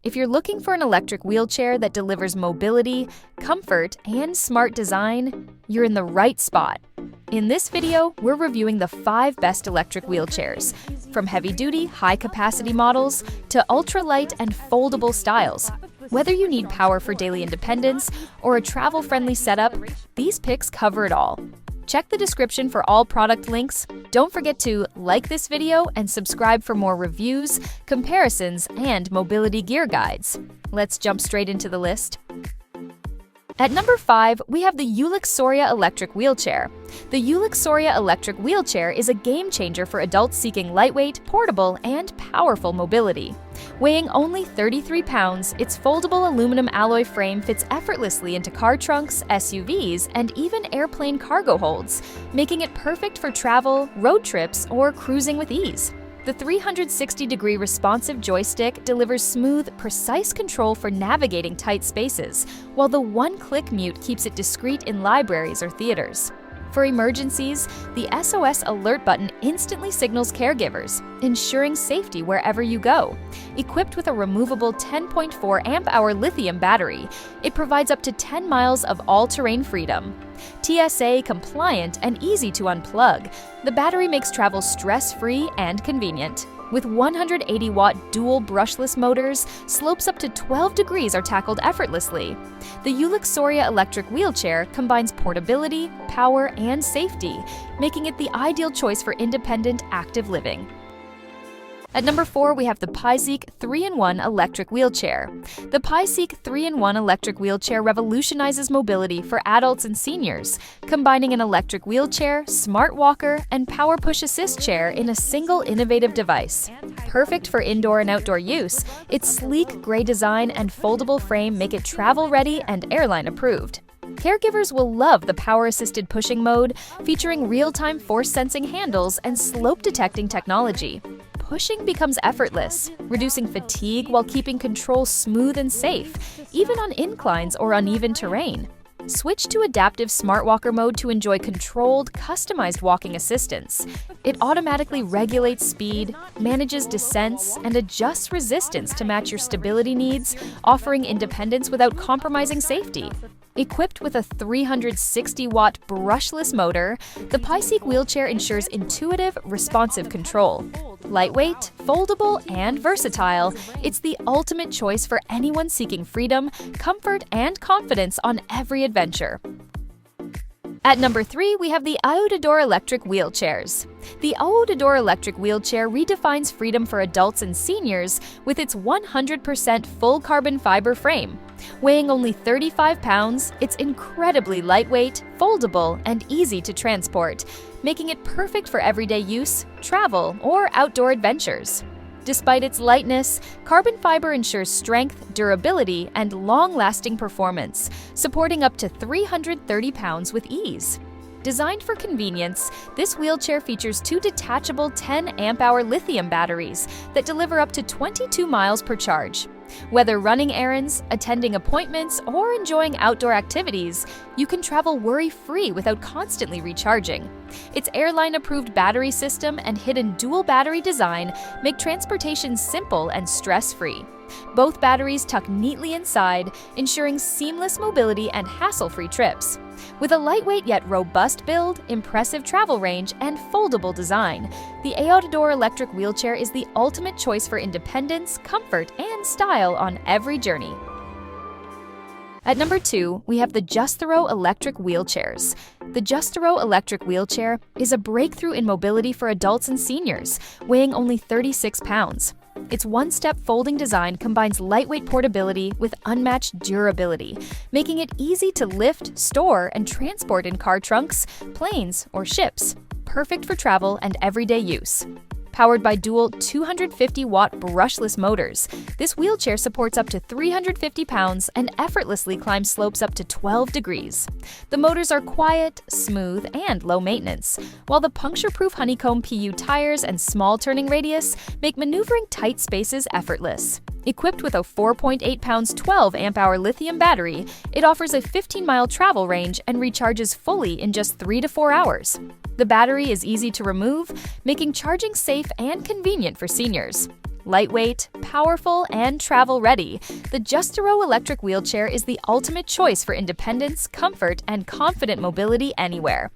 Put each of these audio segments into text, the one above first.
If you're looking for an electric wheelchair that delivers mobility, comfort, and smart design, you're in the right spot. In this video, we're reviewing the 5 best electric wheelchairs, from heavy-duty, high-capacity models to ultralight and foldable styles. Whether you need power for daily independence or a travel-friendly setup, these picks cover it all. Check the description for all product links. Don't forget to like this video and subscribe for more reviews, comparisons, and mobility gear guides. Let's jump straight into the list. At number 5, we have the Luxoria electric wheelchair. The Luxoria electric wheelchair is a game changer for adults seeking lightweight, portable, and powerful mobility. Weighing only 33 pounds, its foldable aluminum alloy frame fits effortlessly into car trunks, SUVs, and even airplane cargo holds, making it perfect for travel, road trips, or cruising with ease. The 360-degree responsive joystick delivers smooth, precise control for navigating tight spaces, while the one-click mute keeps it discreet in libraries or theaters. For emergencies, the SOS alert button instantly signals caregivers, ensuring safety wherever you go. Equipped with a removable 10.4 amp-hour lithium battery, it provides up to 10 miles of all-terrain freedom. TSA compliant and easy to unplug, the battery makes travel stress-free and convenient. With 180-watt dual brushless motors, slopes up to 12 degrees are tackled effortlessly. The Luxoria electric wheelchair combines portability, power, and safety, making it the ideal choice for independent, active living. At number 4, we have the PiZeek 3-in-1 electric wheelchair. The PiZeek 3-in-1 electric wheelchair revolutionizes mobility for adults and seniors, combining an electric wheelchair, smart walker, and power push assist chair in a single innovative device. Perfect for indoor and outdoor use, its sleek gray design and foldable frame make it travel-ready and airline-approved. Caregivers will love the power-assisted pushing mode, featuring real-time force-sensing handles and slope-detecting technology. Pushing becomes effortless, reducing fatigue while keeping control smooth and safe, even on inclines or uneven terrain. Switch to adaptive smart walker mode to enjoy controlled, customized walking assistance. It automatically regulates speed, manages descents, and adjusts resistance to match your stability needs, offering independence without compromising safety. Equipped with a 360-watt brushless motor, the PiZeek wheelchair ensures intuitive, responsive control. Lightweight, foldable, and versatile, it's the ultimate choice for anyone seeking freedom, comfort, and confidence on every adventure. At number 3, we have the Audador electric wheelchairs. The Audador electric wheelchair redefines freedom for adults and seniors with its 100% full carbon fiber frame. Weighing only 35 pounds, it's incredibly lightweight, foldable, and easy to transport, making it perfect for everyday use, travel, or outdoor adventures. Despite its lightness, carbon fiber ensures strength, durability, and long-lasting performance, supporting up to 330 pounds with ease. Designed for convenience, this wheelchair features 2 detachable 10 amp-hour lithium batteries that deliver up to 22 miles per charge. Whether running errands, attending appointments, or enjoying outdoor activities, you can travel worry-free without constantly recharging. Its airline-approved battery system and hidden dual battery design make transportation simple and stress-free. Both batteries tuck neatly inside, ensuring seamless mobility and hassle-free trips. With a lightweight yet robust build, impressive travel range, and foldable design, the Audador electric wheelchair is the ultimate choice for independence, comfort, and style on every journey. At number 2, we have the Justero electric wheelchairs. The Justero electric wheelchair is a breakthrough in mobility for adults and seniors, weighing only 36 pounds. Its one-step folding design combines lightweight portability with unmatched durability, making it easy to lift, store, and transport in car trunks, planes, or ships. Perfect for travel and everyday use. Powered by dual 250-watt brushless motors, this wheelchair supports up to 350 pounds and effortlessly climbs slopes up to 12 degrees. The motors are quiet, smooth, and low maintenance, while the puncture-proof honeycomb PU tires and small turning radius make maneuvering tight spaces effortless. Equipped with a 4.8 pounds 12 amp-hour lithium battery, it offers a 15-mile travel range and recharges fully in just 3 to 4 hours. The battery is easy to remove, making charging safe and convenient for seniors. Lightweight, powerful, and travel-ready, the Justero electric wheelchair is the ultimate choice for independence, comfort, and confident mobility anywhere.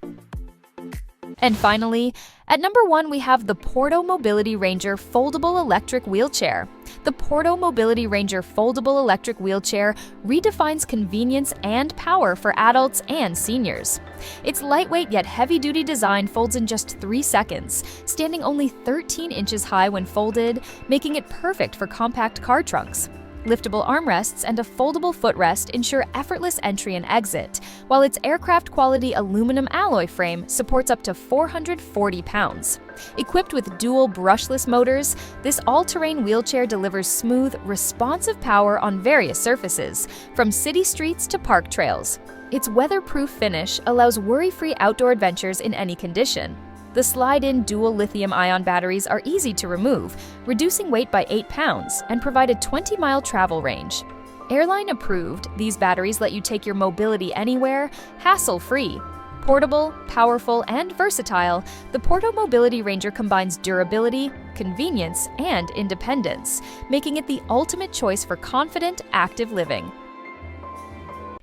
And finally, at number 1, we have the Porto Mobility Ranger Foldable Electric Wheelchair. The Porto Mobility Ranger Foldable Electric Wheelchair redefines convenience and power for adults and seniors. Its lightweight yet heavy-duty design folds in just 3 seconds, standing only 13 inches high when folded, making it perfect for compact car trunks. Liftable armrests and a foldable footrest ensure effortless entry and exit, while its aircraft-quality aluminum alloy frame supports up to 440 pounds. Equipped with dual brushless motors, this all-terrain wheelchair delivers smooth, responsive power on various surfaces, from city streets to park trails. Its weatherproof finish allows worry-free outdoor adventures in any condition. The slide-in dual lithium-ion batteries are easy to remove, reducing weight by 8 pounds, and provide a 20-mile travel range. Airline approved, these batteries let you take your mobility anywhere, hassle-free. Portable, powerful, and versatile, the Porto Mobility Ranger combines durability, convenience, and independence, making it the ultimate choice for confident, active living.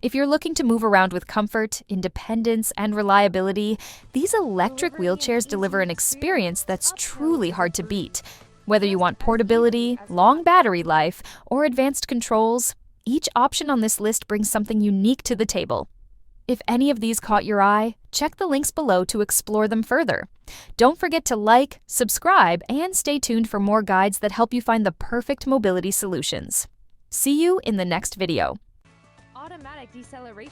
If you're looking to move around with comfort, independence, and reliability, these electric wheelchairs deliver an experience that's truly hard to beat. Whether you want portability, long battery life, or advanced controls, each option on this list brings something unique to the table. If any of these caught your eye, check the links below to explore them further. Don't forget to like, subscribe, and stay tuned for more guides that help you find the perfect mobility solutions. See you in the next video. Automatic deceleration.